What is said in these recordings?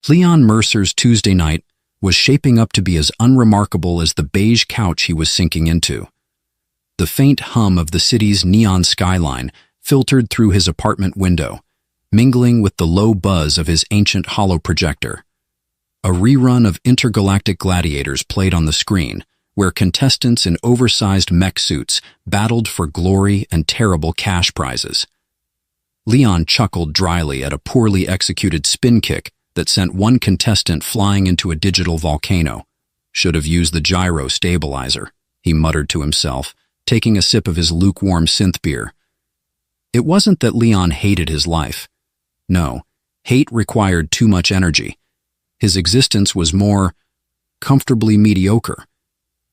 Leon Mercer's Tuesday night was shaping up to be as unremarkable as the beige couch he was sinking into. The faint hum of the city's neon skyline filtered through his apartment window, mingling with the low buzz of his ancient hollow projector. A rerun of Intergalactic Gladiators played on the screen, where contestants in oversized mech suits battled for glory and terrible cash prizes. Leon chuckled dryly at a poorly executed spin kick that sent one contestant flying into a digital volcano. Should have used the gyro stabilizer, he muttered to himself, taking a sip of his lukewarm synth beer. It wasn't that Leon hated his life. No, hate required too much energy. His existence was more comfortably mediocre.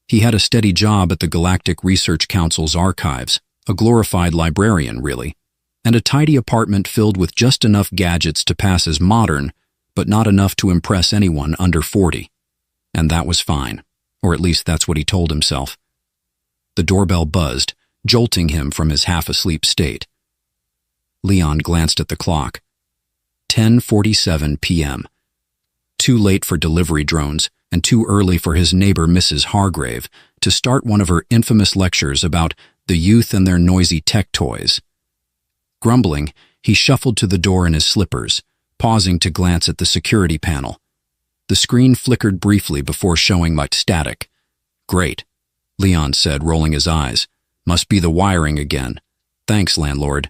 He had a steady job at the Galactic Research Council's archives, a glorified librarian, really, and a tidy apartment filled with just enough gadgets to pass as modern, but not enough to impress anyone under 40. And that was fine, or at least that's what he told himself. The doorbell buzzed, jolting him from his half-asleep state. Leon glanced at the clock. 10:47 p.m. Too late for delivery drones, and too early for his neighbor Mrs. Hargrave to start one of her infamous lectures about the youth and their noisy tech toys. Grumbling, he shuffled to the door in his slippers, pausing to glance at the security panel. The screen flickered briefly before showing much static. "Great," Leon said, rolling his eyes. "Must be the wiring again. Thanks, landlord."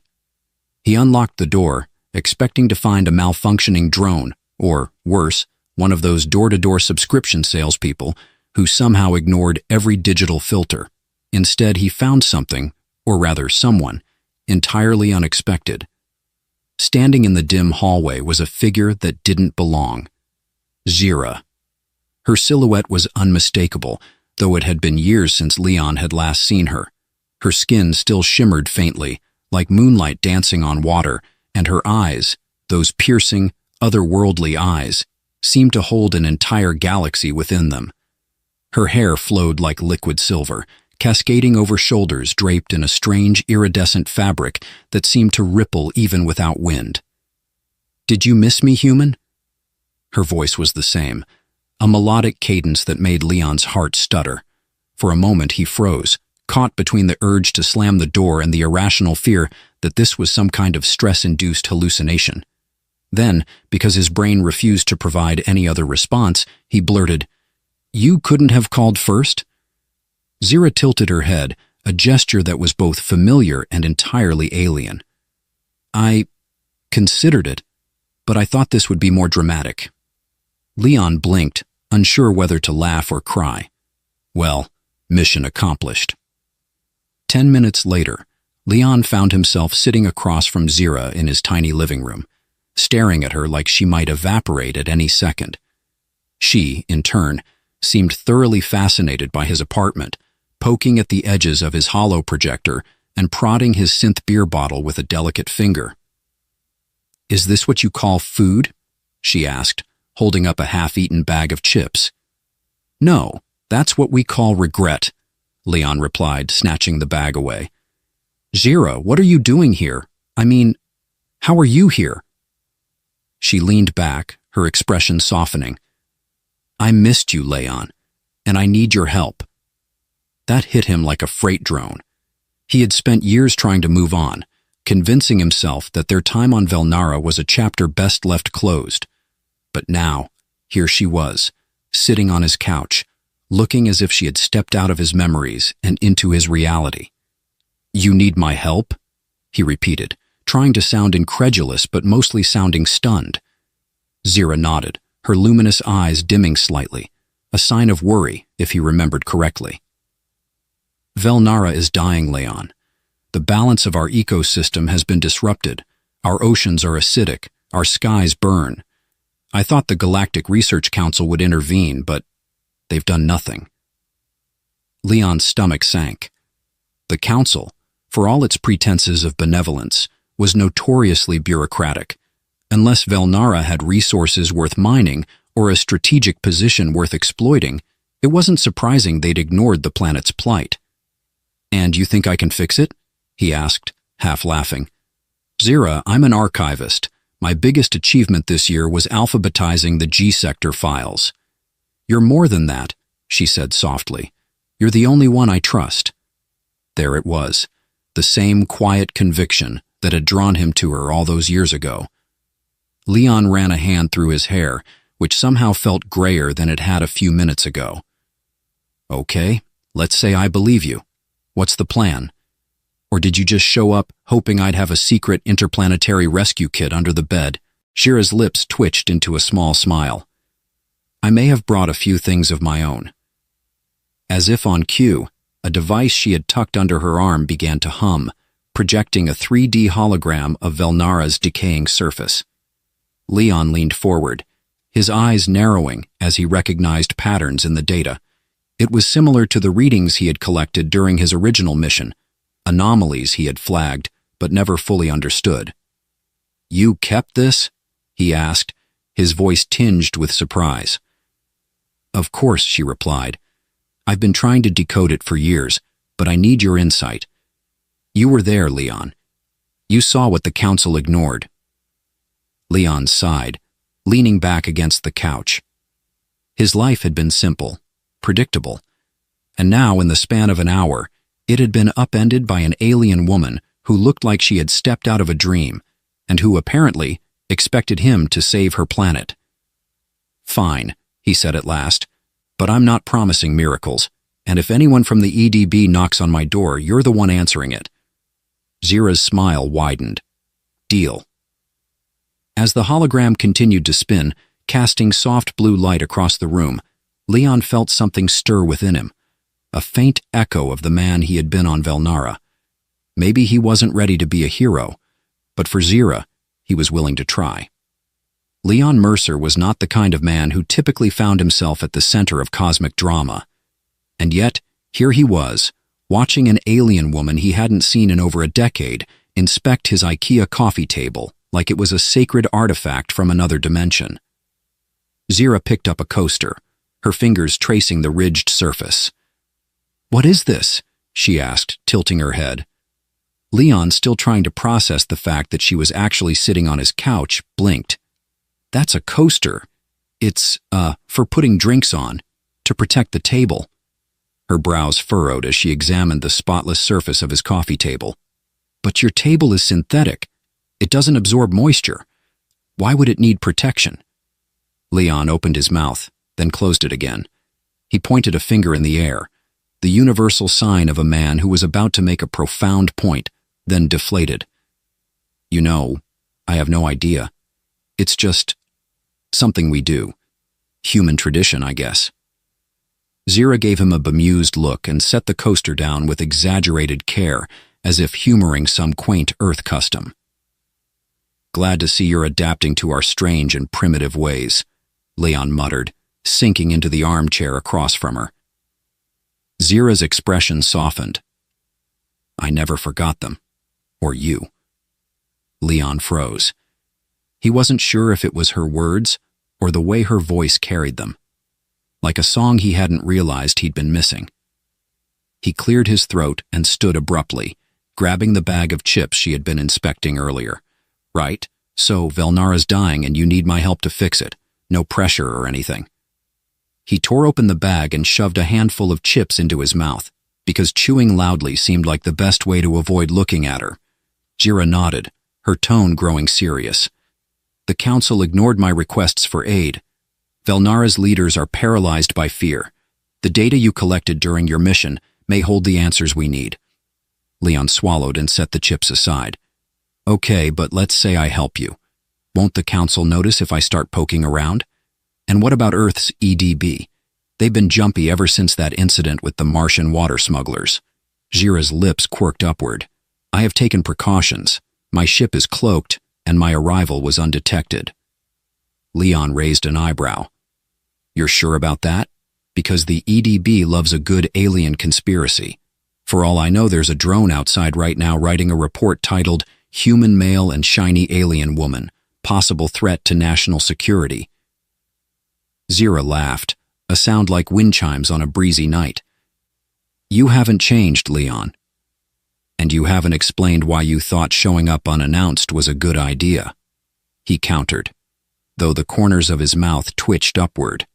He unlocked the door, expecting to find a malfunctioning drone, or, worse, one of those door-to-door subscription salespeople who somehow ignored every digital filter. Instead, he found something, or rather someone, entirely unexpected. Standing in the dim hallway was a figure that didn't belong. Zira. Her silhouette was unmistakable, though it had been years since Leon had last seen her. Her skin still shimmered faintly, like moonlight dancing on water, and her eyes, those piercing, otherworldly eyes, seemed to hold an entire galaxy within them. Her hair flowed like liquid silver, cascading over shoulders draped in a strange iridescent fabric that seemed to ripple even without wind. "Did you miss me, human?" Her voice was the same, a melodic cadence that made Leon's heart stutter. For a moment he froze, caught between the urge to slam the door and the irrational fear that this was some kind of stress-induced hallucination. Then, because his brain refused to provide any other response, he blurted, "You couldn't have called first?" Zira tilted her head, a gesture that was both familiar and entirely alien. "I considered it, but I thought this would be more dramatic." Leon blinked, unsure whether to laugh or cry. Well, mission accomplished. 10 minutes later, Leon found himself sitting across from Zira in his tiny living room, staring at her like she might evaporate at any second. She, in turn, seemed thoroughly fascinated by his apartment, poking at the edges of his hollow projector and prodding his synth beer bottle with a delicate finger. "Is this what you call food?" she asked, holding up a half-eaten bag of chips. "No, that's what we call regret," Leon replied, snatching the bag away. "Zira, what are you doing here? I mean, how are you here?" She leaned back, her expression softening. "I missed you, Leon, and I need your help." That hit him like a freight drone. He had spent years trying to move on, convincing himself that their time on Velnara was a chapter best left closed. But now, here she was, sitting on his couch, looking as if she had stepped out of his memories and into his reality. "You need my help?" he repeated, trying to sound incredulous but mostly sounding stunned. Zira nodded, her luminous eyes dimming slightly, a sign of worry, if he remembered correctly. "Velnara is dying, Leon. The balance of our ecosystem has been disrupted. Our oceans are acidic, our skies burn. I thought the Galactic Research Council would intervene, but they've done nothing." Leon's stomach sank. The Council, for all its pretenses of benevolence, was notoriously bureaucratic. Unless Velnara had resources worth mining or a strategic position worth exploiting, it wasn't surprising they'd ignored the planet's plight. "And you think I can fix it?" he asked, half laughing. "Zira, I'm an archivist. My biggest achievement this year was alphabetizing the G-sector files. You're more than that, she said softly. You're the only one I trust. There it was, the same quiet conviction that had drawn him to her all those years ago. Leon ran a hand through his hair, which somehow felt grayer than it had a few minutes ago. Okay, let's say I believe you. What's the plan? Or did you just show up hoping I'd have a secret interplanetary rescue kit under the bed? Shira's lips twitched into a small smile. I may have brought a few things of my own. As if on cue, a device she had tucked under her arm began to hum, projecting a 3D hologram of Velnara's decaying surface. Leon leaned forward, his eyes narrowing as he recognized patterns in the data. It was similar to the readings he had collected during his original mission, anomalies he had flagged but never fully understood. You kept this? He asked, his voice tinged with surprise. Of course, she replied. I've been trying to decode it for years, but I need your insight. You were there, Leon. You saw what the Council ignored. Leon sighed, leaning back against the couch. His life had been simple, predictable, and now, in the span of an hour, it had been upended by an alien woman who looked like she had stepped out of a dream, and who apparently expected him to save her planet. Fine, he said at last, but I'm not promising miracles, and if anyone from the EDB knocks on my door, you're the one answering it. Zira's smile widened. Deal. As the hologram continued to spin, casting soft blue light across the room, Leon felt something stir within him, a faint echo of the man he had been on Velnara. Maybe he wasn't ready to be a hero, but for Zira, he was willing to try. Leon Mercer was not the kind of man who typically found himself at the center of cosmic drama. And yet, here he was, watching an alien woman he hadn't seen in over a decade inspect his IKEA coffee table like it was a sacred artifact from another dimension. Zira picked up a coaster, her fingers tracing the ridged surface. What is this? She asked, tilting her head. Leon, still trying to process the fact that she was actually sitting on his couch, blinked. That's a coaster. It's, for putting drinks on, to protect the table. Her brows furrowed as she examined the spotless surface of his coffee table. But your table is synthetic. It doesn't absorb moisture. Why would it need protection? Leon opened his mouth, then closed it again. He pointed a finger in the air, the universal sign of a man who was about to make a profound point, then deflated. You know, I have no idea. It's just something we do. Human tradition, I guess. Zira gave him a bemused look and set the coaster down with exaggerated care, as if humoring some quaint Earth custom. Glad to see you're adapting to our strange and primitive ways, Leon muttered, sinking into the armchair across from her. Zira's expression softened. I never forgot them. Or you. Leon froze. He wasn't sure if it was her words or the way her voice carried them, like a song he hadn't realized he'd been missing. He cleared his throat and stood abruptly, grabbing the bag of chips she had been inspecting earlier. Right, so Velnara's dying and you need my help to fix it. No pressure or anything. He tore open the bag and shoved a handful of chips into his mouth, because chewing loudly seemed like the best way to avoid looking at her. Zira nodded, her tone growing serious. The Council ignored my requests for aid. Velnara's leaders are paralyzed by fear. The data you collected during your mission may hold the answers we need. Leon swallowed and set the chips aside. Okay, but let's say I help you. Won't the Council notice if I start poking around? And what about Earth's EDB? They've been jumpy ever since that incident with the Martian water smugglers. Zira's lips quirked upward. I have taken precautions. My ship is cloaked, and my arrival was undetected. Leon raised an eyebrow. You're sure about that? Because the EDB loves a good alien conspiracy. For all I know, there's a drone outside right now writing a report titled Human Male and Shiny Alien Woman, Possible Threat to National Security. Zira laughed, a sound like wind chimes on a breezy night. You haven't changed, Leon. And you haven't explained why you thought showing up unannounced was a good idea. he countered, though the corners of his mouth twitched upward.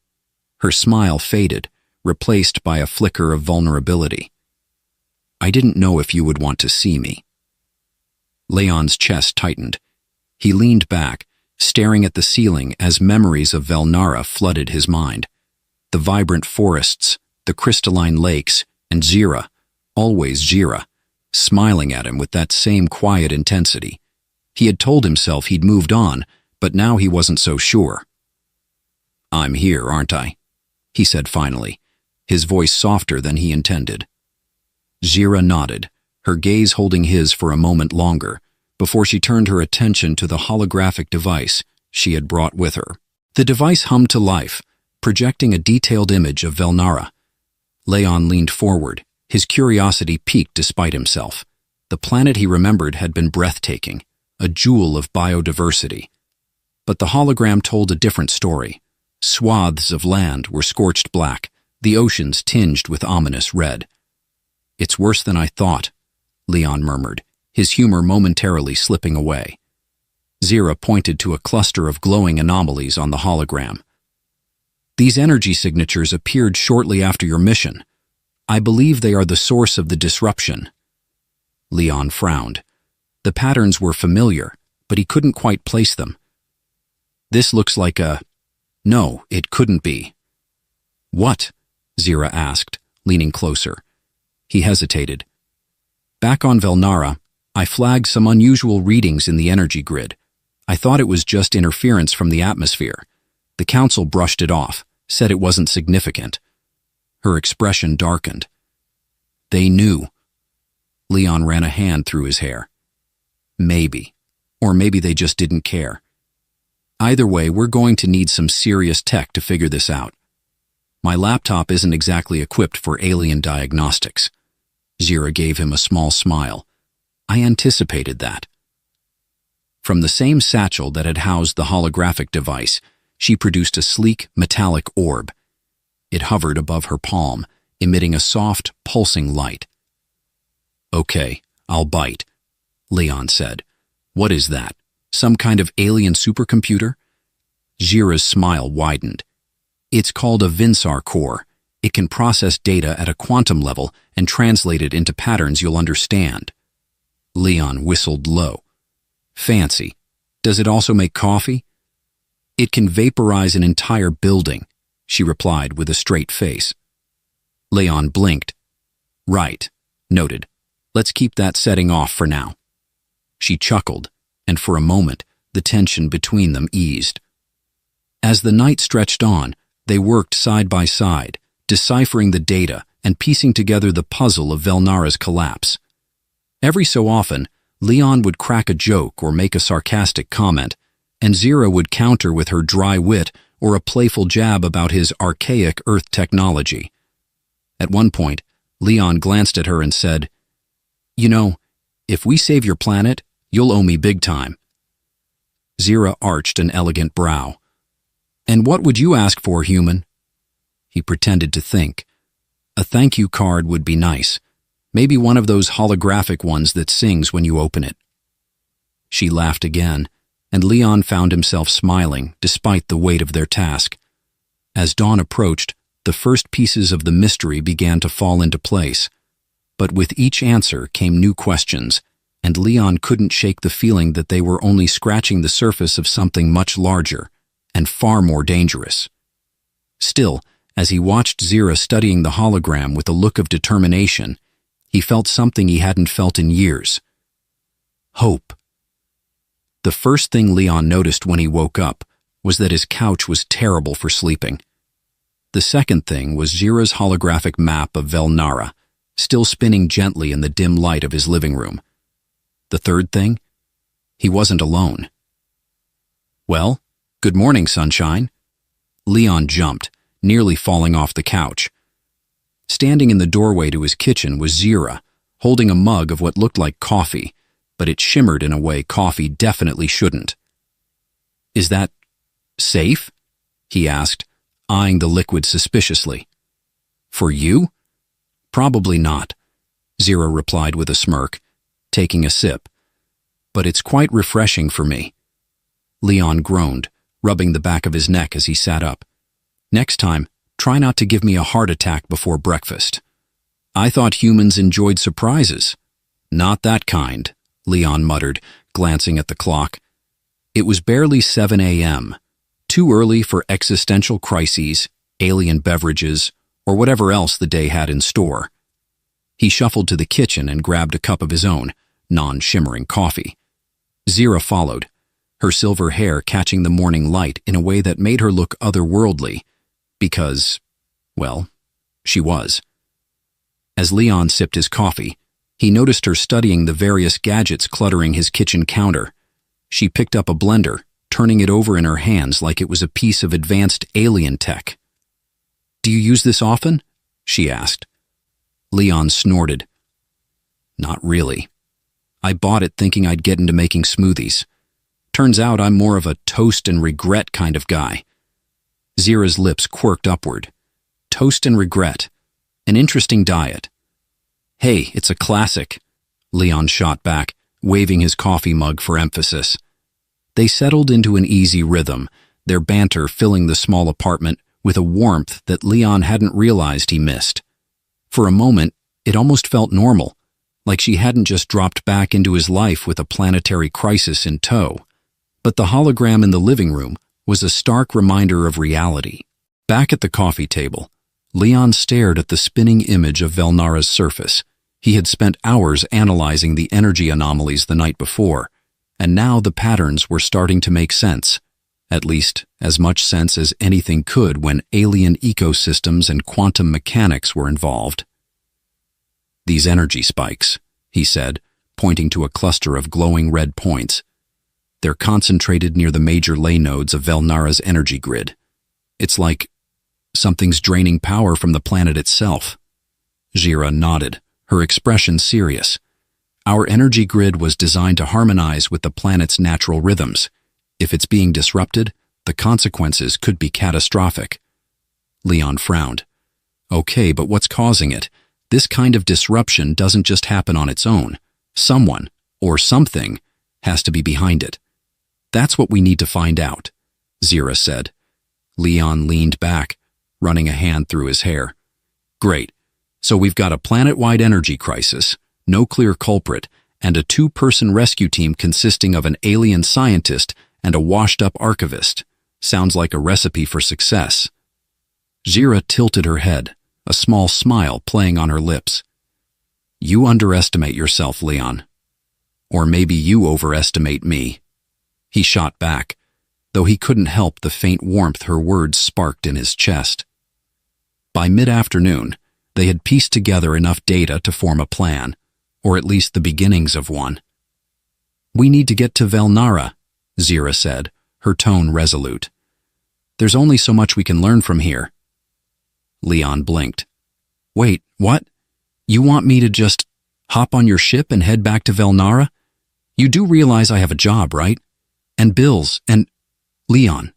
Her smile faded, replaced by a flicker of vulnerability. I didn't know if you would want to see me. Leon's chest tightened. He leaned back, staring at the ceiling as memories of Velnara flooded his mind. The vibrant forests, the crystalline lakes, and Zira, always Zira, smiling at him with that same quiet intensity. He had told himself he'd moved on, but now he wasn't so sure. I'm here, aren't I? He said finally, his voice softer than he intended. Zira nodded, her gaze holding his for a moment longer, before she turned her attention to the holographic device she had brought with her. The device hummed to life, projecting a detailed image of Velnara. Leon leaned forward, his curiosity piqued despite himself. The planet he remembered had been breathtaking, a jewel of biodiversity. But the hologram told a different story. Swaths of land were scorched black, the oceans tinged with ominous red. It's worse than I thought, Leon murmured, his humor momentarily slipping away. Zira pointed to a cluster of glowing anomalies on the hologram. These energy signatures appeared shortly after your mission. I believe they are the source of the disruption. Leon frowned. The patterns were familiar, but he couldn't quite place them. This looks like a... No, it couldn't be. What? Zira asked, leaning closer. He hesitated. Back on Velnara, I flagged some unusual readings in the energy grid. I thought it was just interference from the atmosphere. The council brushed it off, said it wasn't significant. Her expression darkened. They knew. Leon ran a hand through his hair. Maybe. Or maybe they just didn't care. Either way, we're going to need some serious tech to figure this out. My laptop isn't exactly equipped for alien diagnostics. Zira gave him a small smile. I anticipated that. From the same satchel that had housed the holographic device, she produced a sleek, metallic orb. It hovered above her palm, emitting a soft, pulsing light. Okay, I'll bite, Leon said. What is that? Some kind of alien supercomputer? Zira's smile widened. It's called a Vinsar core. It can process data at a quantum level and translate it into patterns you'll understand. Leon whistled low. Fancy. Does it also make coffee? It can vaporize an entire building, she replied with a straight face. Leon blinked. Right. Noted. Let's keep that setting off for now. She chuckled, and for a moment, the tension between them eased. As the night stretched on, they worked side by side, deciphering the data and piecing together the puzzle of Velnara's collapse. Every so often, Leon would crack a joke or make a sarcastic comment, and Zira would counter with her dry wit or a playful jab about his archaic Earth technology. At one point, Leon glanced at her and said, You know, if we save your planet, you'll owe me big time. Zira arched an elegant brow. And what would you ask for, human? He pretended to think. A thank you card would be nice. Maybe one of those holographic ones that sings when you open it. She laughed again, and Leon found himself smiling despite the weight of their task. As dawn approached, the first pieces of the mystery began to fall into place. But with each answer came new questions, and Leon couldn't shake the feeling that they were only scratching the surface of something much larger and far more dangerous. Still, as he watched Zira studying the hologram with a look of determination, he felt something he hadn't felt in years. Hope. The first thing Leon noticed when he woke up was that his couch was terrible for sleeping. The second thing was Zira's holographic map of Velnara, still spinning gently in the dim light of his living room. The third thing? He wasn't alone. Well, good morning, sunshine. Leon jumped, nearly falling off the couch. Standing in the doorway to his kitchen was Zira, holding a mug of what looked like coffee, but it shimmered in a way coffee definitely shouldn't. Is that safe? He asked, eyeing the liquid suspiciously. For you? Probably not, Zira replied with a smirk, taking a sip. But it's quite refreshing for me. Leon groaned, rubbing the back of his neck as he sat up. Next time, try not to give me a heart attack before breakfast. I thought humans enjoyed surprises. Not that kind, Leon muttered, glancing at the clock. It was barely 7 a.m., too early for existential crises, alien beverages, or whatever else the day had in store. He shuffled to the kitchen and grabbed a cup of his own, non-shimmering coffee. Zira followed, her silver hair catching the morning light in a way that made her look otherworldly, because, well, she was. As Leon sipped his coffee, he noticed her studying the various gadgets cluttering his kitchen counter. She picked up a blender, turning it over in her hands like it was a piece of advanced alien tech. "Do you use this often?" she asked. Leon snorted. "Not really. I bought it thinking I'd get into making smoothies. Turns out I'm more of a toast and regret kind of guy." Zira's lips quirked upward. Toast and regret. An interesting diet. "Hey, it's a classic," Leon shot back, waving his coffee mug for emphasis. They settled into an easy rhythm, their banter filling the small apartment with a warmth that Leon hadn't realized he missed. For a moment, it almost felt normal, like she hadn't just dropped back into his life with a planetary crisis in tow. But the hologram in the living room was a stark reminder of reality. Back at the coffee table, Leon stared at the spinning image of Velnara's surface. He had spent hours analyzing the energy anomalies the night before, and now the patterns were starting to make sense, at least as much sense as anything could when alien ecosystems and quantum mechanics were involved. "These energy spikes," he said, pointing to a cluster of glowing red points. "They're concentrated near the major ley nodes of Velnara's energy grid. It's like something's draining power from the planet itself." Zira nodded, her expression serious. "Our energy grid was designed to harmonize with the planet's natural rhythms. If it's being disrupted, the consequences could be catastrophic." Leon frowned. "Okay, but what's causing it? This kind of disruption doesn't just happen on its own. Someone, or something, has to be behind it. That's what we need to find out," Zira said. Leon leaned back, running a hand through his hair. "Great. So we've got a planet-wide energy crisis, no clear culprit, and a two-person rescue team consisting of an alien scientist and a washed-up archivist. Sounds like a recipe for success." Zira tilted her head, a small smile playing on her lips. "You underestimate yourself, Leon. Or maybe you overestimate me." He shot back, though he couldn't help the faint warmth her words sparked in his chest. By mid-afternoon, they had pieced together enough data to form a plan, or at least the beginnings of one. "We need to get to Velnara," Zira said, her tone resolute. "There's only so much we can learn from here." Leon blinked. "Wait, what? You want me to just hop on your ship and head back to Velnara? You do realize I have a job, right? And bills, and—" "Leon."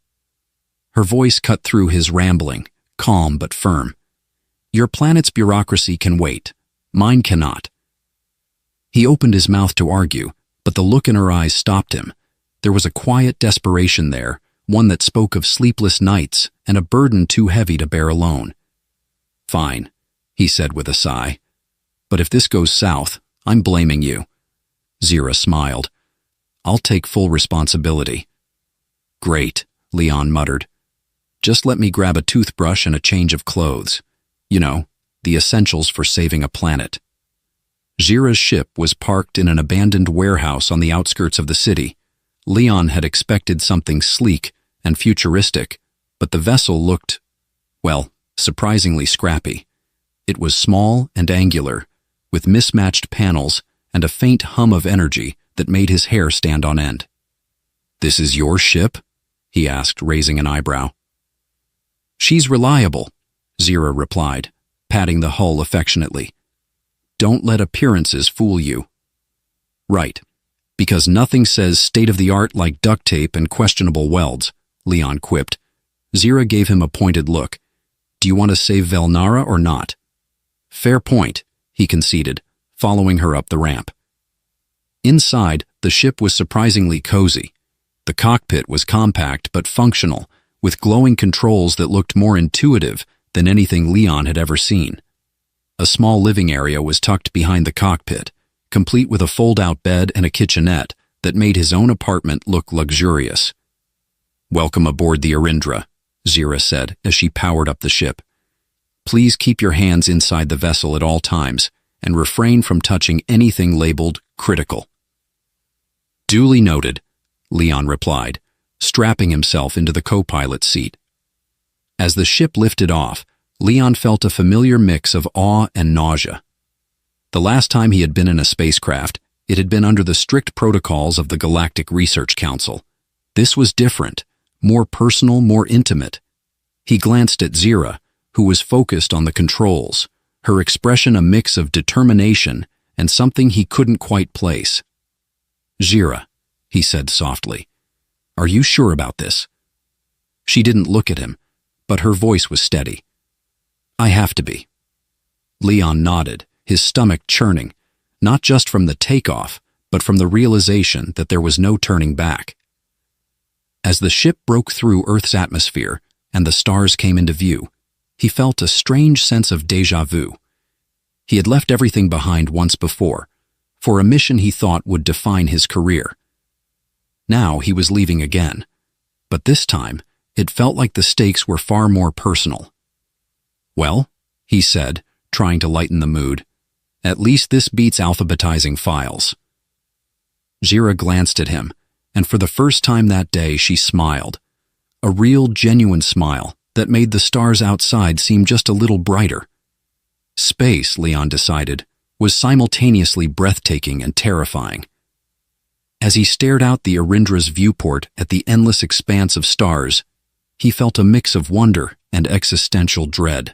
Her voice cut through his rambling, calm but firm. "Your planet's bureaucracy can wait. Mine cannot." He opened his mouth to argue, but the look in her eyes stopped him. There was a quiet desperation there, one that spoke of sleepless nights and a burden too heavy to bear alone. "Fine," he said with a sigh. "But if this goes south, I'm blaming you." Zira smiled. "I'll take full responsibility." "Great," Leon muttered. "Just let me grab a toothbrush and a change of clothes. You know, the essentials for saving a planet." Zira's ship was parked in an abandoned warehouse on the outskirts of the city. Leon had expected something sleek and futuristic, but the vessel looked, well, surprisingly scrappy. It was small and angular, with mismatched panels and a faint hum of energy that made his hair stand on end. "This is your ship?" he asked, raising an eyebrow. "She's reliable," Zira replied, patting the hull affectionately. "Don't let appearances fool you." "Right, because nothing says state-of-the-art like duct tape and questionable welds," Leon quipped. Zira gave him a pointed look. "Do you want to save Velnara or not?" "Fair point," he conceded, following her up the ramp. Inside, the ship was surprisingly cozy. The The cockpit was compact but functional, with glowing controls that looked more intuitive than anything Leon had ever seen. A small living area was tucked behind the cockpit, complete with a fold-out bed and a kitchenette that made his own apartment look luxurious. "Welcome aboard the Arindra," Zira said as she powered up the ship. "Please keep your hands inside the vessel at all times and refrain from touching anything labeled critical." "Duly noted," Leon replied, strapping himself into the co-pilot seat. As the ship lifted off, Leon felt a familiar mix of awe and nausea. The last time he had been in a spacecraft, it had been under the strict protocols of the Galactic Research Council. This was different, more personal, more intimate. He glanced at Zira, who was focused on the controls, her expression a mix of determination and something he couldn't quite place. "Zira," he said softly, "are you sure about this?" She didn't look at him, but her voice was steady. "I have to be." Leon nodded, his stomach churning, not just from the takeoff, but from the realization that there was no turning back. As the ship broke through Earth's atmosphere and the stars came into view, he felt a strange sense of déjà vu. He had left everything behind once before, for a mission he thought would define his career. Now he was leaving again, but this time it felt like the stakes were far more personal. "Well," he said, trying to lighten the mood, "at least this beats alphabetizing files." Zira glanced at him, and for the first time that day she smiled. A real, genuine smile that made the stars outside seem just a little brighter. Space, Leon decided, was simultaneously breathtaking and terrifying. As he stared out the Arindra's viewport at the endless expanse of stars, he felt a mix of wonder and existential dread.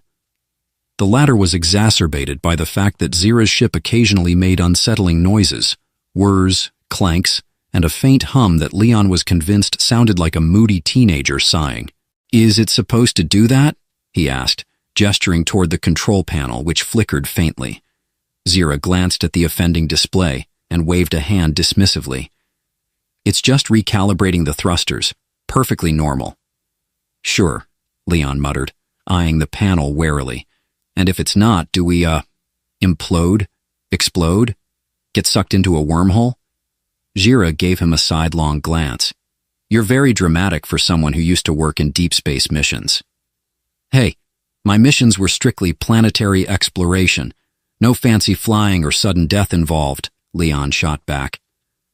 The latter was exacerbated by the fact that Zira's ship occasionally made unsettling noises, whirs, clanks, and a faint hum that Leon was convinced sounded like a moody teenager sighing. "Is it supposed to do that?" he asked, gesturing toward the control panel, which flickered faintly. Zira glanced at the offending display and waved a hand dismissively. "It's just recalibrating the thrusters. Perfectly normal." "Sure," Leon muttered, eyeing the panel warily. "And if it's not, do we, implode? Explode? Get sucked into a wormhole?" Zira gave him a sidelong glance. "You're very dramatic for someone who used to work in deep space missions." "Hey, my missions were strictly planetary exploration. No fancy flying or sudden death involved," Leon shot back.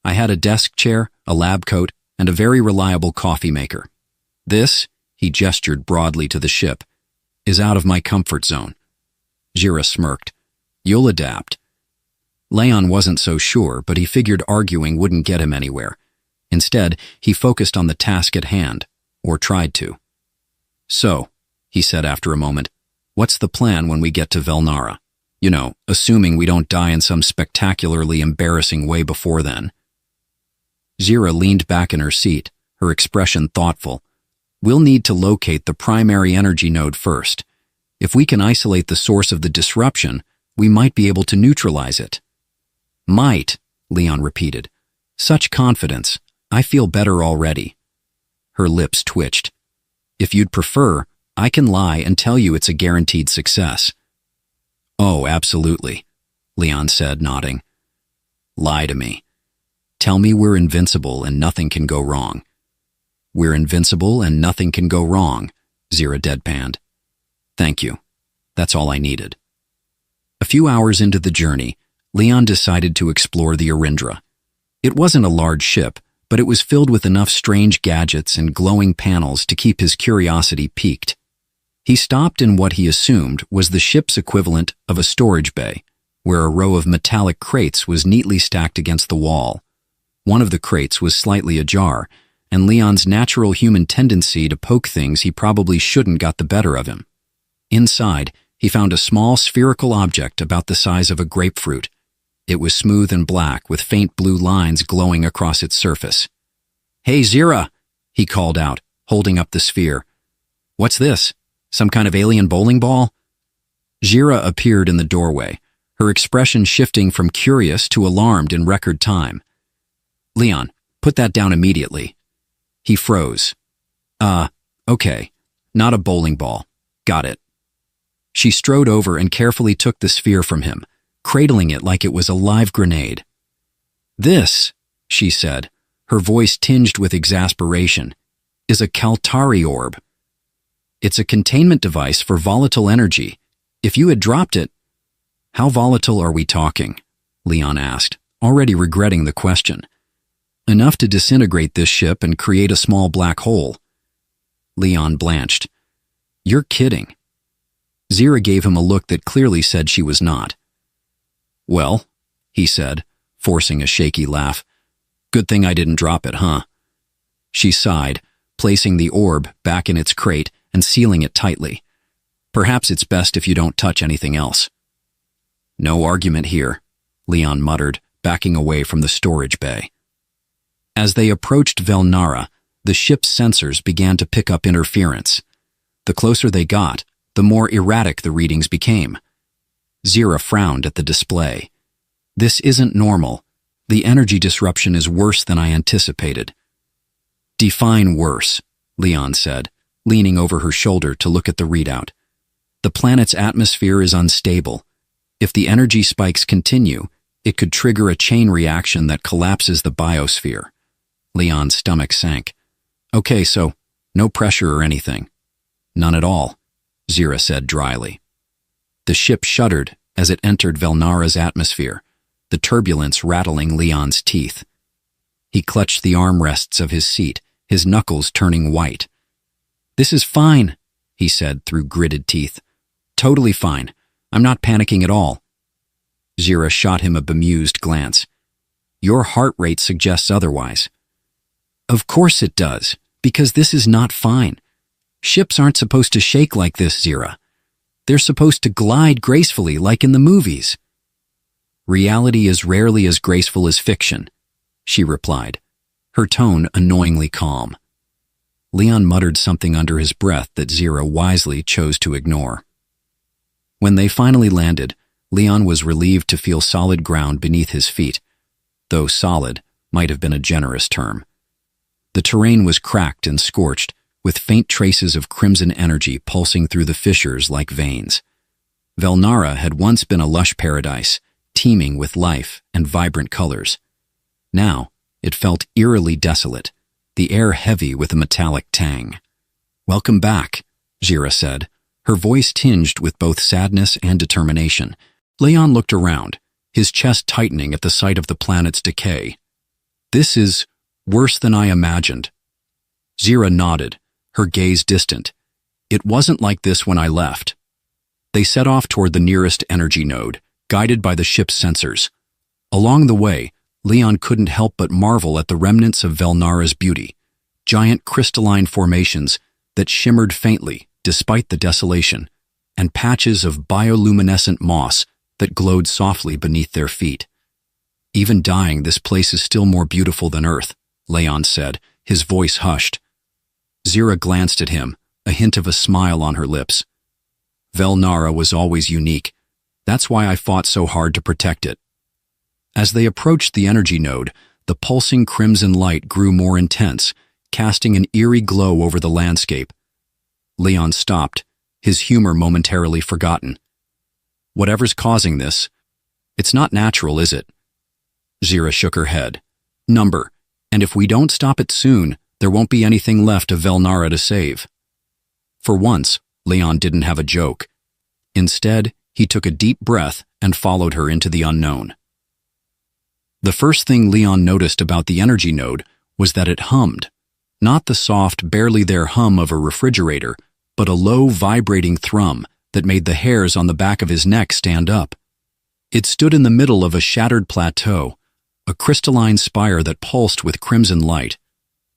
"I had a desk chair, a lab coat, and a very reliable coffee maker. This," he gestured broadly to the ship, "is out of my comfort zone." Zira smirked. "You'll adapt." Leon wasn't so sure, but he figured arguing wouldn't get him anywhere. Instead, he focused on the task at hand, or tried to. "So," he said after a moment, "what's the plan when we get to Velnara? You know, assuming we don't die in some spectacularly embarrassing way before then." Zira leaned back in her seat, her expression thoughtful. "We'll need to locate the primary energy node first. If we can isolate the source of the disruption, we might be able to neutralize it." "Might," Leon repeated. "Such confidence. I feel better already." Her lips twitched. "If you'd prefer, I can lie and tell you it's a guaranteed success." "Oh, absolutely," Leon said, nodding. "Lie to me. Tell me we're invincible and nothing can go wrong." "We're invincible and nothing can go wrong," Zira deadpanned. "Thank you. That's all I needed." A few hours into the journey, Leon decided to explore the Arindra. It wasn't a large ship, but it was filled with enough strange gadgets and glowing panels to keep his curiosity piqued. He stopped in what he assumed was the ship's equivalent of a storage bay, where a row of metallic crates was neatly stacked against the wall. One of the crates was slightly ajar, and Leon's natural human tendency to poke things he probably shouldn't got the better of him. Inside, he found a small spherical object about the size of a grapefruit. It was smooth and black, with faint blue lines glowing across its surface. "Hey, Zira," he called out, holding up the sphere. "What's this? Some kind of alien bowling ball?" Zira appeared in the doorway, her expression shifting from curious to alarmed in record time. "Leon, put that down immediately." He froze. Okay. Not a bowling ball. Got it. She strode over and carefully took the sphere from him, cradling it like it was a live grenade. This, she said, her voice tinged with exasperation, is a Kaltari orb. It's a containment device for volatile energy. If you had dropped it— How volatile are we talking? Leon asked, already regretting the question. Enough to disintegrate this ship and create a small black hole. Leon blanched. You're kidding. Zira gave him a look that clearly said she was not. Well, he said, forcing a shaky laugh. Good thing I didn't drop it, huh? She sighed, placing the orb back in its crate and sealing it tightly. Perhaps it's best if you don't touch anything else. No argument here, Leon muttered, backing away from the storage bay. As they approached Velnara, the ship's sensors began to pick up interference. The closer they got, the more erratic the readings became. Zira frowned at the display. This isn't normal. The energy disruption is worse than I anticipated. Define worse, Leon said, leaning over her shoulder to look at the readout. The planet's atmosphere is unstable. If the energy spikes continue, it could trigger a chain reaction that collapses the biosphere. Leon's stomach sank. Okay, so no pressure or anything. None at all, Zira said dryly. The ship shuddered as it entered Velnara's atmosphere, the turbulence rattling Leon's teeth. He clutched the armrests of his seat, his knuckles turning white. This is fine, he said through gritted teeth. Totally fine. I'm not panicking at all. Zira shot him a bemused glance. Your heart rate suggests otherwise. Of course it does, because this is not fine. Ships aren't supposed to shake like this, Zira. They're supposed to glide gracefully like in the movies. Reality is rarely as graceful as fiction, she replied, her tone annoyingly calm. Leon muttered something under his breath that Zira wisely chose to ignore. When they finally landed, Leon was relieved to feel solid ground beneath his feet, though solid might have been a generous term. The terrain was cracked and scorched, with faint traces of crimson energy pulsing through the fissures like veins. Velnara had once been a lush paradise, teeming with life and vibrant colors. Now, it felt eerily desolate, the air heavy with a metallic tang. Welcome back, Zira said, her voice tinged with both sadness and determination. Leon looked around, his chest tightening at the sight of the planet's decay. This is worse than I imagined. Zira nodded, her gaze distant. It wasn't like this when I left. They set off toward the nearest energy node, guided by the ship's sensors. Along the way, Leon couldn't help but marvel at the remnants of Velnara's beauty, giant crystalline formations that shimmered faintly despite the desolation, and patches of bioluminescent moss that glowed softly beneath their feet. Even dying, this place is still more beautiful than Earth, Leon said, his voice hushed. Zira glanced at him, a hint of a smile on her lips. Velnara was always unique. That's why I fought so hard to protect it. As they approached the energy node, the pulsing crimson light grew more intense, casting an eerie glow over the landscape. Leon stopped, his humor momentarily forgotten. Whatever's causing this, it's not natural, is it? Zira shook her head. Number, and if we don't stop it soon, there won't be anything left of Velnara to save. For once, Leon didn't have a joke. Instead, he took a deep breath and followed her into the unknown. The first thing Leon noticed about the energy node was that it hummed. Not the soft, barely there hum of a refrigerator, but a low, vibrating thrum that made the hairs on the back of his neck stand up. It stood in the middle of a shattered plateau, a crystalline spire that pulsed with crimson light.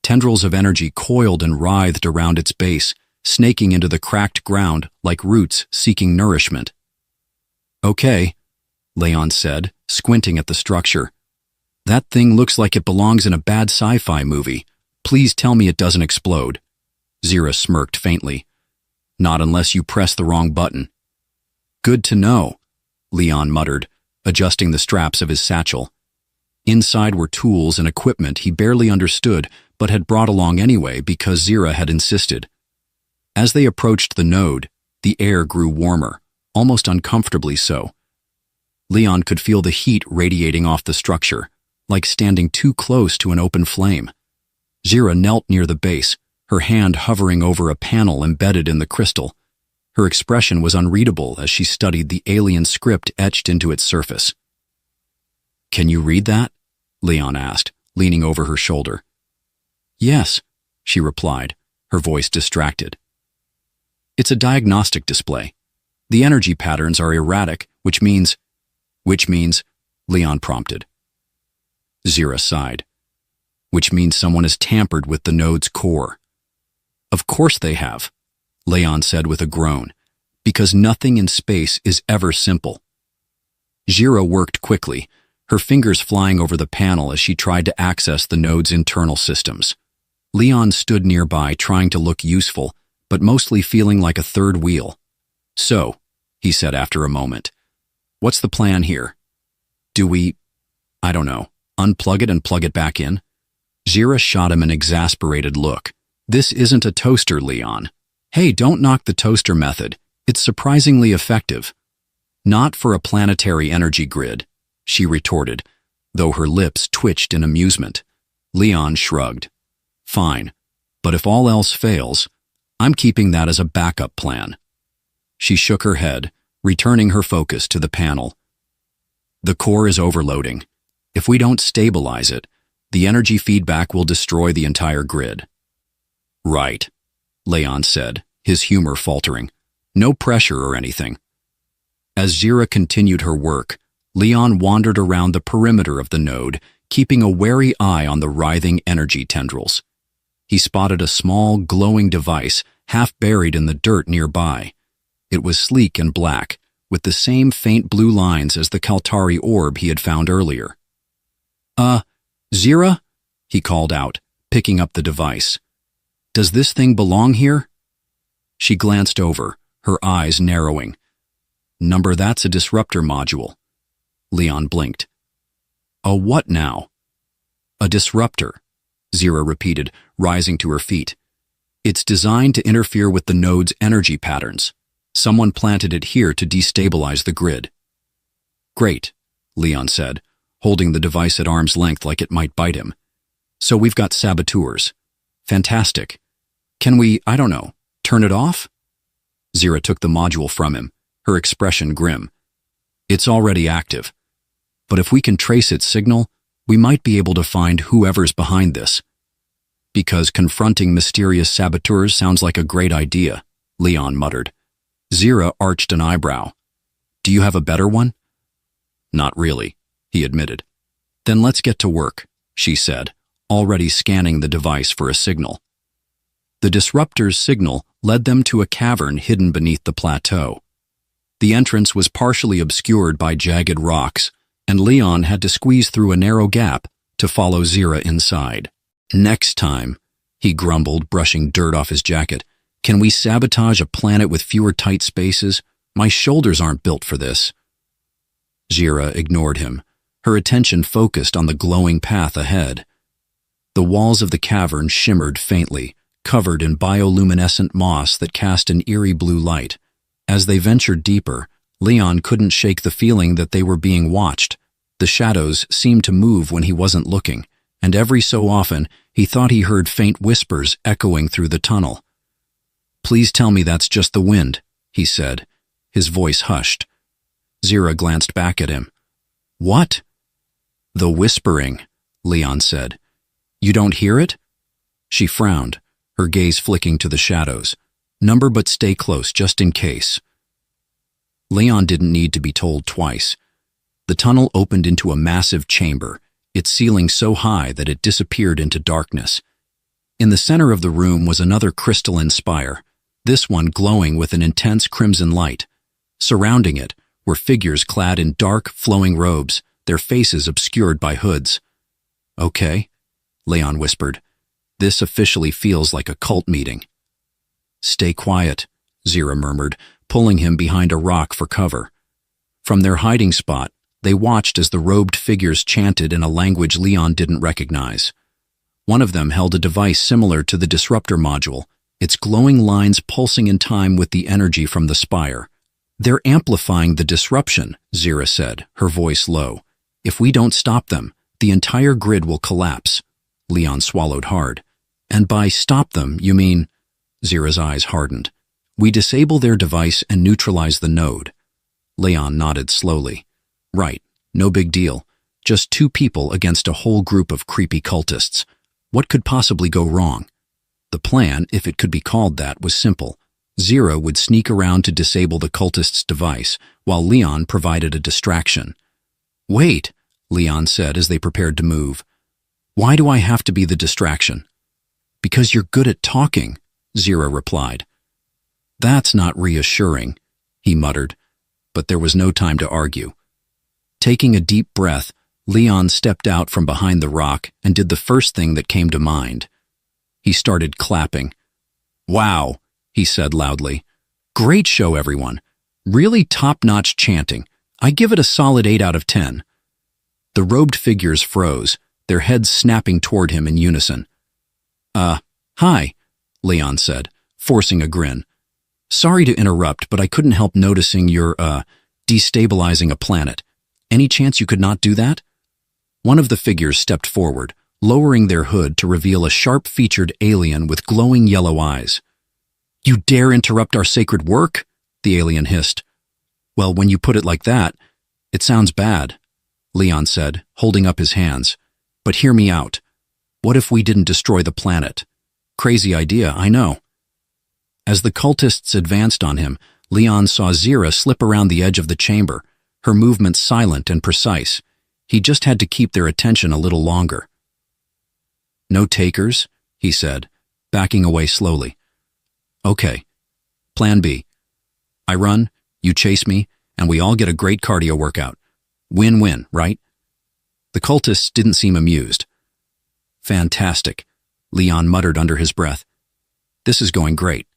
Tendrils of energy coiled and writhed around its base, snaking into the cracked ground like roots seeking nourishment. Okay, Leon said, squinting at the structure. That thing looks like it belongs in a bad sci-fi movie. Please tell me it doesn't explode. Zira smirked faintly. Not unless you press the wrong button. Good to know, Leon muttered, adjusting the straps of his satchel. Inside were tools and equipment he barely understood but had brought along anyway because Zira had insisted. As they approached the node, the air grew warmer, almost uncomfortably so. Leon could feel the heat radiating off the structure, like standing too close to an open flame. Zira knelt near the base, her hand hovering over a panel embedded in the crystal. Her expression was unreadable as she studied the alien script etched into its surface. "Can you read that?" Leon asked, leaning over her shoulder. "Yes," she replied, her voice distracted. "It's a diagnostic display. The energy patterns are erratic, which means, Leon prompted. Zira sighed. "Which means someone has tampered with the node's core." "Of course they have," Leon said with a groan, "because nothing in space is ever simple." Zira worked quickly, her fingers flying over the panel as she tried to access the node's internal systems. Leon stood nearby trying to look useful, but mostly feeling like a third wheel. "So," he said after a moment, "what's the plan here? Do we, I don't know, unplug it and plug it back in?" Zira shot him an exasperated look. "This isn't a toaster, Leon. Hey, don't knock the toaster method. It's surprisingly effective." "Not for a planetary energy grid," she retorted, though her lips twitched in amusement. Leon shrugged. "Fine, but if all else fails, I'm keeping that as a backup plan." She shook her head, returning her focus to the panel. "The core is overloading. If we don't stabilize it, the energy feedback will destroy the entire grid." "Right," Leon said, his humor faltering. "No pressure or anything." As Zira continued her work, Leon wandered around the perimeter of the node, keeping a wary eye on the writhing energy tendrils. He spotted a small, glowing device half buried in the dirt nearby. It was sleek and black, with the same faint blue lines as the Kaltari orb he had found earlier. Zira?" he called out, picking up the device. "Does this thing belong here?" She glanced over, her eyes narrowing. That's a disruptor module." Leon blinked. "A what now?" "A disruptor," Zira repeated, rising to her feet. "It's designed to interfere with the node's energy patterns. Someone planted it here to destabilize the grid." "Great," Leon said, holding the device at arm's length like it might bite him. "So we've got saboteurs. Fantastic. Can we, I don't know, turn it off?" Zira took the module from him, her expression grim. "It's already active. But if we can trace its signal, we might be able to find whoever's behind this." "Because confronting mysterious saboteurs sounds like a great idea," Leon muttered. Zira arched an eyebrow. "Do you have a better one?" "Not really," he admitted. "Then let's get to work," she said, already scanning the device for a signal. The disruptor's signal led them to a cavern hidden beneath the plateau. The entrance was partially obscured by jagged rocks, and Leon had to squeeze through a narrow gap to follow Zira inside. "Next time," he grumbled, brushing dirt off his jacket, "can we sabotage a planet with fewer tight spaces? My shoulders aren't built for this." Zira ignored him, her attention focused on the glowing path ahead. The walls of the cavern shimmered faintly, covered in bioluminescent moss that cast an eerie blue light. As they ventured deeper, Leon couldn't shake the feeling that they were being watched. The shadows seemed to move when he wasn't looking, and every so often he thought he heard faint whispers echoing through the tunnel. "Please tell me that's just the wind," he said, his voice hushed. Zira glanced back at him. "What?" "The whispering," Leon said. "You don't hear it?" She frowned, her gaze flicking to the shadows. But stay close, just in case." Leon didn't need to be told twice. The tunnel opened into a massive chamber, its ceiling so high that it disappeared into darkness. In the center of the room was another crystalline spire, this one glowing with an intense crimson light. Surrounding it were figures clad in dark, flowing robes, their faces obscured by hoods. "Okay," Leon whispered. "This officially feels like a cult meeting." "Stay quiet," Zira murmured, pulling him behind a rock for cover. From their hiding spot, They watched as the robed figures chanted in a language Leon didn't recognize. One of them held a device similar to the disruptor module, its glowing lines pulsing in time with the energy from the spire. "They're amplifying the disruption," Zira said, her voice low. "If we don't stop them, the entire grid will collapse." Leon swallowed hard. "And by stop them, you mean—" Zira's eyes hardened. "We disable their device and neutralize the node." Leon nodded slowly. "Right, no big deal. Just two people against a whole group of creepy cultists. What could possibly go wrong?" The plan, if it could be called that, was simple. Zira would sneak around to disable the cultist's device, while Leon provided a distraction. "Wait," Leon said as they prepared to move. "Why do I have to be the distraction?" "Because you're good at talking," Zira replied. "That's not reassuring," he muttered, but there was no time to argue. Taking a deep breath, Leon stepped out from behind the rock and did the first thing that came to mind. He started clapping. "Wow," he said loudly. "Great show, everyone. Really top-notch chanting. I give it a solid 8 out of 10. The robed figures froze, their heads snapping toward him in unison. Hi," Leon said, forcing a grin. "Sorry to interrupt, but I couldn't help noticing you're, destabilizing a planet. Any chance you could not do that?" One of the figures stepped forward, lowering their hood to reveal a sharp-featured alien with glowing yellow eyes. "You dare interrupt our sacred work?" the alien hissed. "Well, when you put it like that, it sounds bad," Leon said, holding up his hands. "But hear me out. What if we didn't destroy the planet? Crazy idea, I know." As the cultists advanced on him, Leon saw Zira slip around the edge of the chamber, her movements silent and precise. He just had to keep their attention a little longer. "No takers?" he said, backing away slowly. "Okay. Plan B. I run, you chase me, and we all get a great cardio workout. Win-win, right?" The cultists didn't seem amused. "Fantastic," Leon muttered under his breath. "This is going great."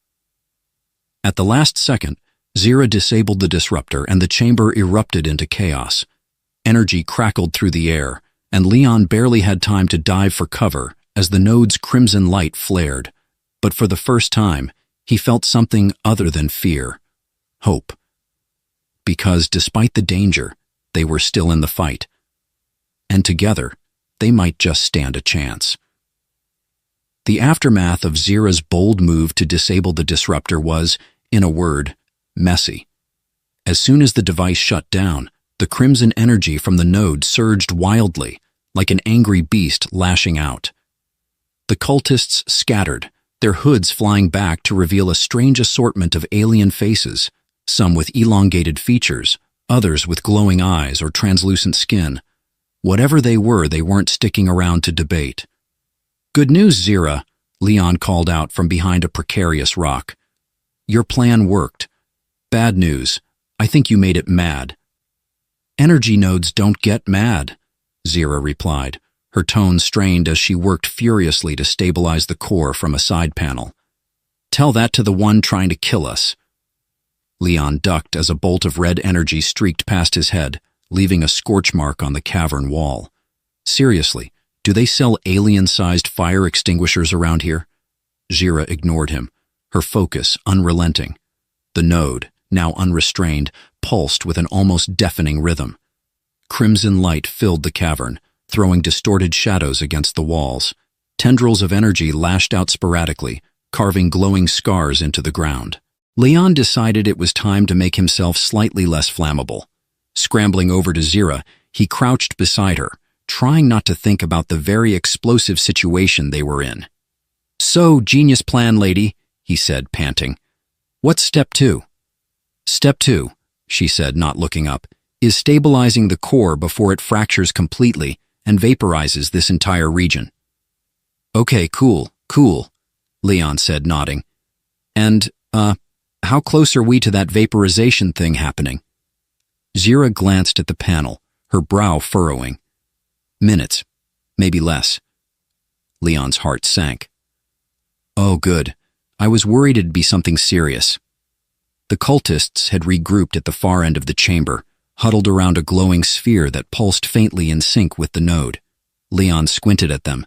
At the last second, Zira disabled the disruptor and the chamber erupted into chaos. Energy crackled through the air, and Leon barely had time to dive for cover as the node's crimson light flared. But for the first time, he felt something other than fear. Hope. Because despite the danger, they were still in the fight. And together, they might just stand a chance. The aftermath of Zira's bold move to disable the disruptor was, in a word, messy. As soon as the device shut down, the crimson energy from the node surged wildly, like an angry beast lashing out. The cultists scattered, their hoods flying back to reveal a strange assortment of alien faces, some with elongated features, others with glowing eyes or translucent skin. Whatever they weren't sticking around to debate. "Good news, Zira," Leon called out from behind a precarious rock. "Your plan worked. Bad news. I think you made it mad." "Energy nodes don't get mad," Zira replied, her tone strained as she worked furiously to stabilize the core from a side panel. "Tell that to the one trying to kill us." Leon ducked as a bolt of red energy streaked past his head, leaving a scorch mark on the cavern wall. "Seriously, do they sell alien-sized fire extinguishers around here?" Zira ignored him, her focus unrelenting. The node, now unrestrained, pulsed with an almost deafening rhythm. Crimson light filled the cavern, throwing distorted shadows against the walls. Tendrils of energy lashed out sporadically, carving glowing scars into the ground. Leon decided it was time to make himself slightly less flammable. Scrambling over to Zira, he crouched beside her, trying not to think about the very explosive situation they were in. "So, genius plan, lady," he said, panting. "What's step 2? "Step 2, she said, not looking up, is stabilizing the core before it fractures completely and vaporizes this entire region." "Okay, cool, Leon said, nodding. "And, how close are we to that vaporization thing happening?" Zira glanced at the panel, her brow furrowing. "Minutes, maybe less." Leon's heart sank. "Oh, good. I was worried it'd be something serious." The cultists had regrouped at the far end of the chamber, huddled around a glowing sphere that pulsed faintly in sync with the node. Leon squinted at them.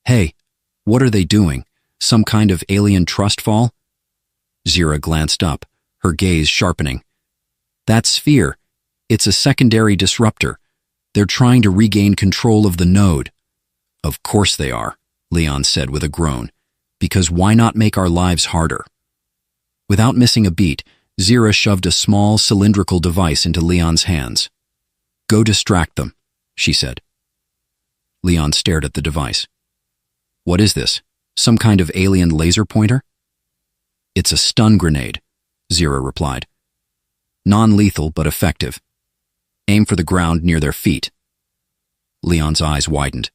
Hey, what are they doing? Some kind of alien trust fall? Zira glanced up, her gaze sharpening. That sphere, it's a secondary disruptor. They're trying to regain control of the node. Of course they are, Leon said with a groan. Because why not make our lives harder? Without missing a beat, Zira shoved a small cylindrical device into Leon's hands. Go distract them, she said. Leon stared at the device. What is this? Some kind of alien laser pointer? It's a stun grenade, Zira replied. Non-lethal but effective. Aim for the ground near their feet. Leon's eyes widened.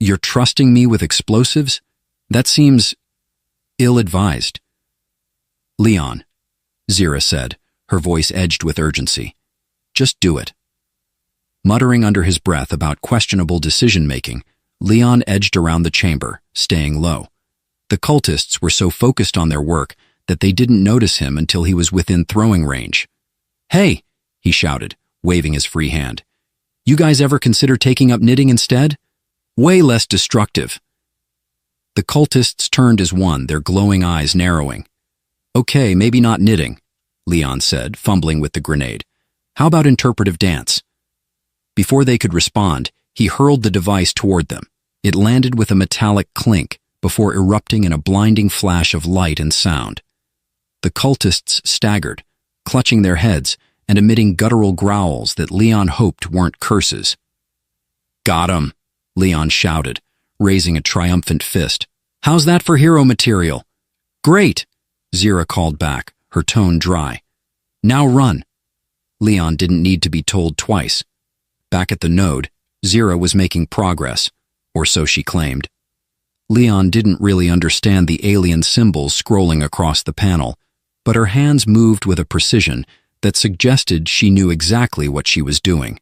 You're trusting me with explosives? That seems ill-advised. Leon, Zira said, her voice edged with urgency. Just do it. Muttering under his breath about questionable decision-making, Leon edged around the chamber, staying low. The cultists were so focused on their work that they didn't notice him until he was within throwing range. Hey, he shouted, waving his free hand. You guys ever consider taking up knitting instead? Way less destructive. The cultists turned as one, their glowing eyes narrowing. Okay, maybe not knitting, Leon said, fumbling with the grenade. How about interpretive dance? Before they could respond, he hurled the device toward them. It landed with a metallic clink before erupting in a blinding flash of light and sound. The cultists staggered, clutching their heads and emitting guttural growls that Leon hoped weren't curses. Got 'em, Leon shouted, raising a triumphant fist. How's that for hero material? Great, Zira called back, her tone dry. Now run. Leon didn't need to be told twice. Back at the node, Zira was making progress, or so she claimed. Leon didn't really understand the alien symbols scrolling across the panel, but her hands moved with a precision that suggested she knew exactly what she was doing.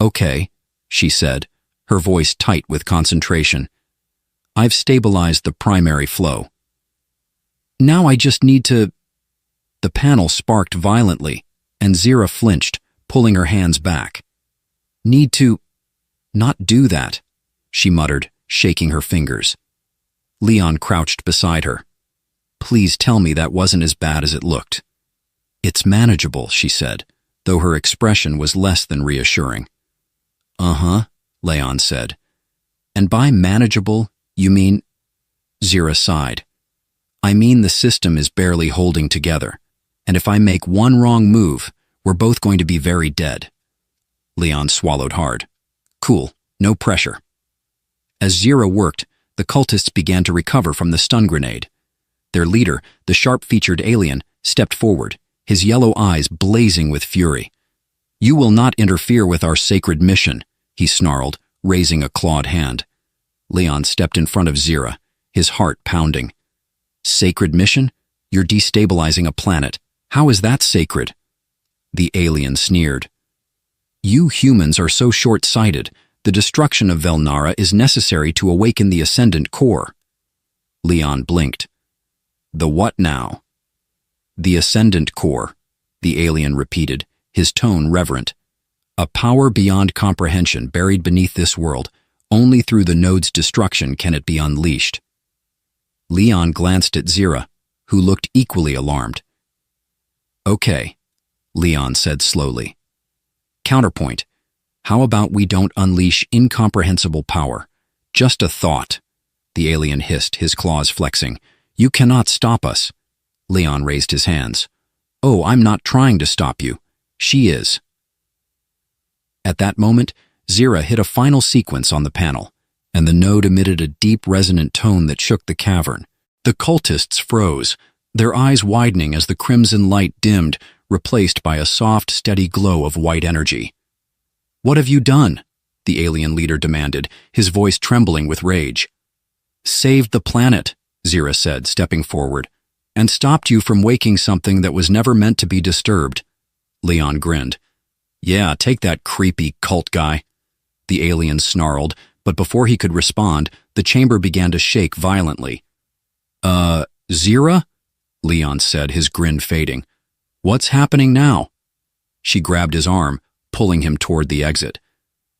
Okay, she said, her voice tight with concentration. I've stabilized the primary flow. Now I just need to... The panel sparked violently, and Zira flinched, pulling her hands back. Need to... Not do that, she muttered, shaking her fingers. Leon crouched beside her. Please tell me that wasn't as bad as it looked. It's manageable, she said, though her expression was less than reassuring. Uh-huh, Leon said. And by manageable, you mean... Zira sighed. I mean the system is barely holding together, and if I make one wrong move, we're both going to be very dead. Leon swallowed hard. Cool, no pressure. As Zira worked, the cultists began to recover from the stun grenade. Their leader, the sharp-featured alien, stepped forward, his yellow eyes blazing with fury. You will not interfere with our sacred mission, he snarled, raising a clawed hand. Leon stepped in front of Zira, his heart pounding. Sacred mission? You're destabilizing a planet. How is that sacred? The alien sneered. You humans are so short-sighted. The destruction of Velnara is necessary to awaken the Ascendant Core. Leon blinked. The what now? The Ascendant Core, the alien repeated, his tone reverent. A power beyond comprehension buried beneath this world. Only through the node's destruction can it be unleashed. Leon glanced at Zira, who looked equally alarmed. Okay, Leon said slowly. Counterpoint. How about we don't unleash incomprehensible power? Just a thought, the alien hissed, his claws flexing. You cannot stop us. Leon raised his hands. Oh, I'm not trying to stop you. She is. At that moment, Zira hit a final sequence on the panel, and the node emitted a deep resonant tone that shook the cavern. The cultists froze, their eyes widening as the crimson light dimmed, replaced by a soft, steady glow of white energy. What have you done? The alien leader demanded, his voice trembling with rage. Saved the planet, Zira said, stepping forward, and stopped you from waking something that was never meant to be disturbed. Leon grinned. Yeah, take that creepy cult guy. The alien snarled, but before he could respond, the chamber began to shake violently. Zira? Leon said, his grin fading. What's happening now? She grabbed his arm, pulling him toward the exit.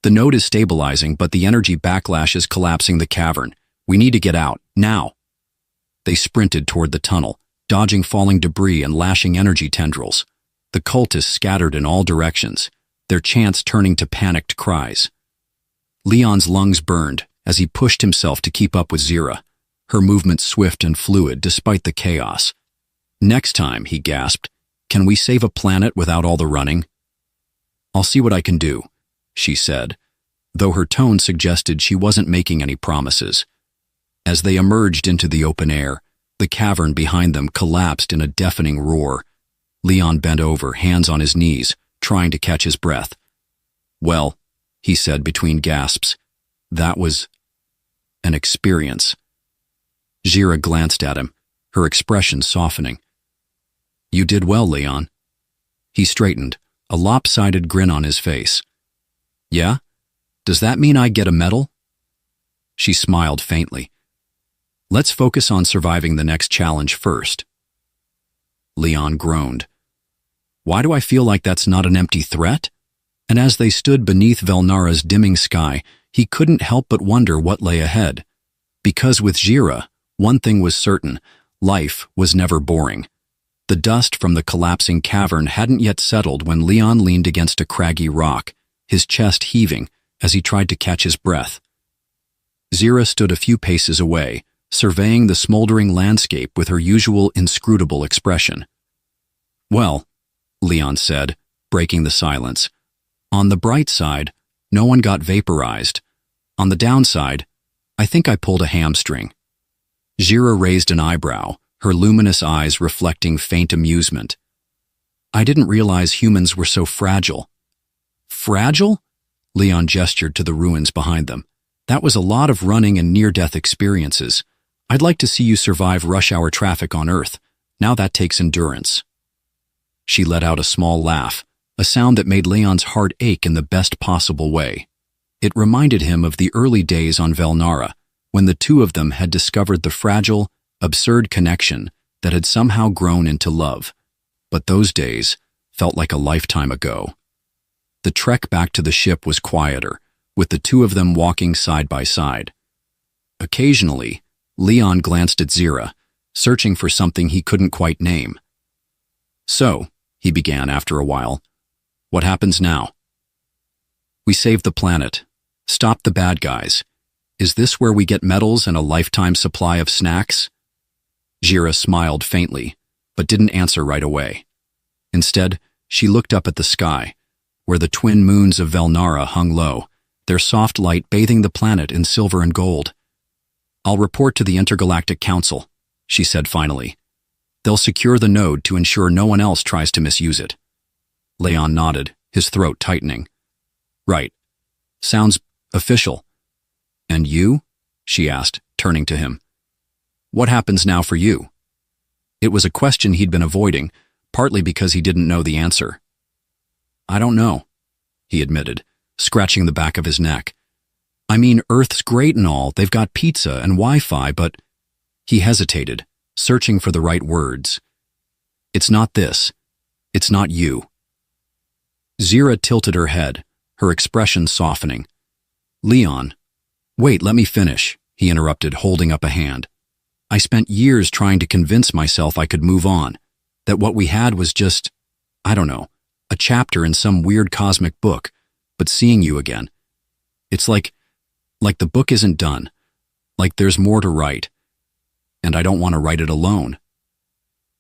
The node is stabilizing, but the energy backlash is collapsing the cavern. We need to get out, now. They sprinted toward the tunnel, dodging falling debris and lashing energy tendrils. The cultists scattered in all directions, their chants turning to panicked cries. Leon's lungs burned as he pushed himself to keep up with Zira, her movements swift and fluid despite the chaos. Next time, he gasped, can we save a planet without all the running? I'll see what I can do, she said, though her tone suggested she wasn't making any promises. As they emerged into the open air, the cavern behind them collapsed in a deafening roar. Leon bent over, hands on his knees, trying to catch his breath. Well, he said between gasps, that was an experience. Zira glanced at him, her expression softening. You did well, Leon. He straightened, a lopsided grin on his face. Yeah? Does that mean I get a medal? She smiled faintly. Let's focus on surviving the next challenge first. Leon groaned. Why do I feel like that's not an empty threat? And as they stood beneath Velnara's dimming sky, he couldn't help but wonder what lay ahead. Because with Zira, one thing was certain, life was never boring. The dust from the collapsing cavern hadn't yet settled when Leon leaned against a craggy rock, his chest heaving as he tried to catch his breath. Zira stood a few paces away, surveying the smoldering landscape with her usual inscrutable expression. Well, Leon said, breaking the silence, on the bright side, no one got vaporized. On the downside, I think I pulled a hamstring. Zira raised an eyebrow, her luminous eyes reflecting faint amusement. I didn't realize humans were so fragile. Fragile? Leon gestured to the ruins behind them. That was a lot of running and near-death experiences. I'd like to see you survive rush-hour traffic on Earth. Now that takes endurance. She let out a small laugh, a sound that made Leon's heart ache in the best possible way. It reminded him of the early days on Velnara, when the two of them had discovered the fragile, absurd connection that had somehow grown into love. But those days felt like a lifetime ago. The trek back to the ship was quieter, with the two of them walking side by side. Occasionally, Leon glanced at Zira, searching for something he couldn't quite name. So, he began after a while, what happens now? We saved the planet, stopped the bad guys. Is this where we get medals and a lifetime supply of snacks? Zira smiled faintly, but didn't answer right away. Instead, she looked up at the sky, where the twin moons of Velnara hung low, their soft light bathing the planet in silver and gold. I'll report to the Intergalactic Council, she said finally. They'll secure the node to ensure no one else tries to misuse it. Leon nodded, his throat tightening. Right. Sounds official. And you? She asked, turning to him. What happens now for you? It was a question he'd been avoiding, partly because he didn't know the answer. I don't know, he admitted, scratching the back of his neck. I mean, Earth's great and all, they've got pizza and Wi-Fi, but... He hesitated, searching for the right words. It's not this. It's not you. Zira tilted her head, her expression softening. Leon. Wait, let me finish, he interrupted, holding up a hand. I spent years trying to convince myself I could move on, that what we had was just, I don't know, a chapter in some weird cosmic book, but seeing you again. It's like the book isn't done, like there's more to write, and I don't want to write it alone.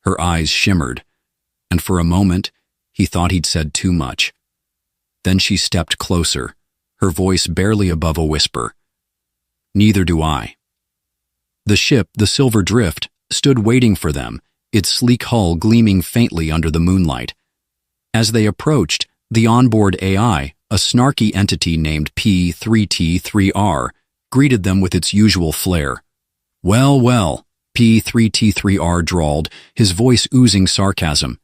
Her eyes shimmered, and for a moment, he thought he'd said too much. Then she stepped closer, her voice barely above a whisper. Neither do I. The ship, the Silver Drift, stood waiting for them, its sleek hull gleaming faintly under the moonlight. As they approached, the onboard AI, a snarky entity named P3T3R, greeted them with its usual flair. Well, well, P3T3R drawled, his voice oozing sarcasm.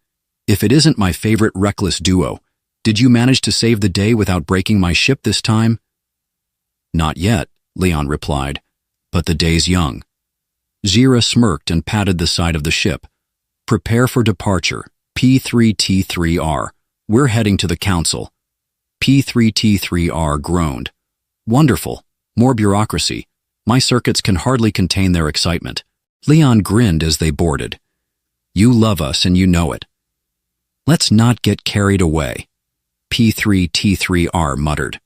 If it isn't my favorite reckless duo, did you manage to save the day without breaking my ship this time? Not yet, Leon replied, but the day's young. Zira smirked and patted the side of the ship. Prepare for departure, P3T3R. We're heading to the council. P3T3R groaned. Wonderful. More bureaucracy. My circuits can hardly contain their excitement. Leon grinned as they boarded. You love us and you know it. Let's not get carried away, P3T3R muttered.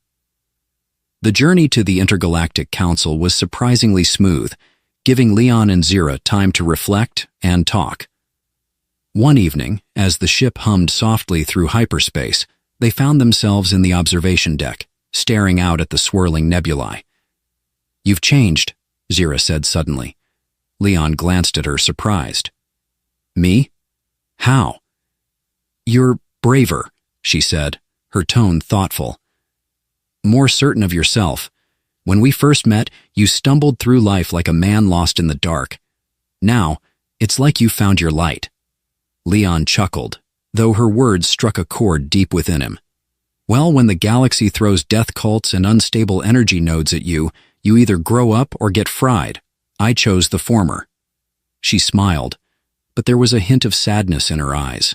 The journey to the Intergalactic Council was surprisingly smooth, giving Leon and Zira time to reflect and talk. One evening, as the ship hummed softly through hyperspace, they found themselves in the observation deck, staring out at the swirling nebulae. You've changed, Zira said suddenly. Leon glanced at her, surprised. Me? How? You're braver, she said, her tone thoughtful. More certain of yourself. When we first met, you stumbled through life like a man lost in the dark. Now, it's like you found your light. Leon chuckled, though her words struck a chord deep within him. Well, when the galaxy throws death cults and unstable energy nodes at you, you either grow up or get fried. I chose the former. She smiled, but there was a hint of sadness in her eyes.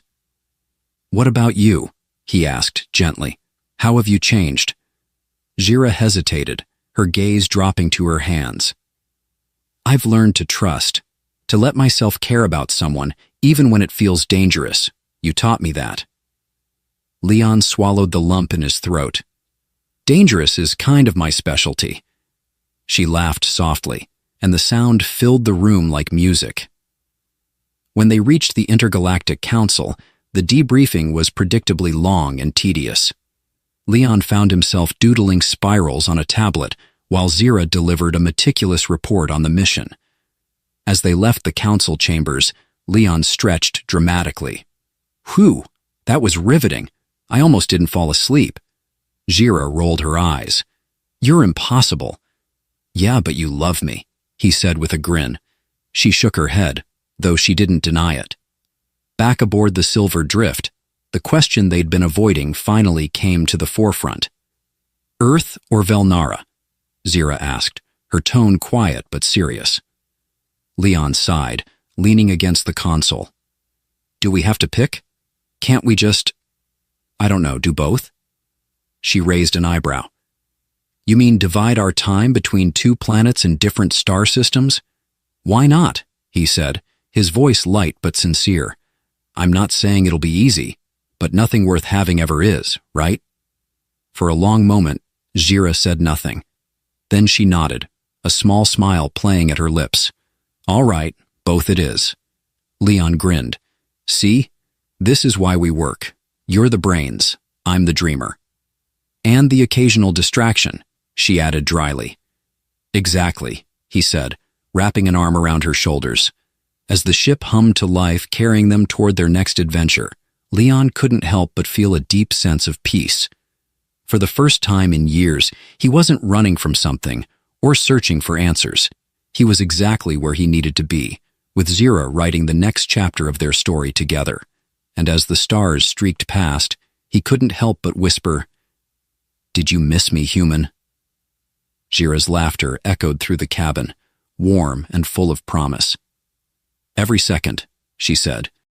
What about you? He asked gently. How have you changed? Zira hesitated, her gaze dropping to her hands. I've learned to trust, to let myself care about someone, even when it feels dangerous. You taught me that. Leon swallowed the lump in his throat. Dangerous is kind of my specialty. She laughed softly, and the sound filled the room like music. When they reached the Intergalactic Council, the debriefing was predictably long and tedious. Leon found himself doodling spirals on a tablet while Zira delivered a meticulous report on the mission. As they left the council chambers, Leon stretched dramatically. Whew, that was riveting. I almost didn't fall asleep. Zira rolled her eyes. You're impossible. Yeah, but you love me, he said with a grin. She shook her head, though she didn't deny it. Back aboard the Silver Drift, the question they'd been avoiding finally came to the forefront. Earth or Velnara? Zira asked, her tone quiet but serious. Leon sighed, leaning against the console. Do we have to pick? Can't we just, I don't know, do both? She raised an eyebrow. You mean divide our time between two planets in different star systems? Why not? He said, his voice light but sincere. I'm not saying it'll be easy, but nothing worth having ever is, right? For a long moment, Zira said nothing. Then she nodded, a small smile playing at her lips. All right, both it is. Leon grinned. See? This is why we work. You're the brains, I'm the dreamer. And the occasional distraction, she added dryly. Exactly, he said, wrapping an arm around her shoulders. As the ship hummed to life, carrying them toward their next adventure, Leon couldn't help but feel a deep sense of peace. For the first time in years, he wasn't running from something or searching for answers. He was exactly where he needed to be, with Zira writing the next chapter of their story together. And as the stars streaked past, he couldn't help but whisper, Did you miss me, human? Zira's laughter echoed through the cabin, warm and full of promise. Every second, she said,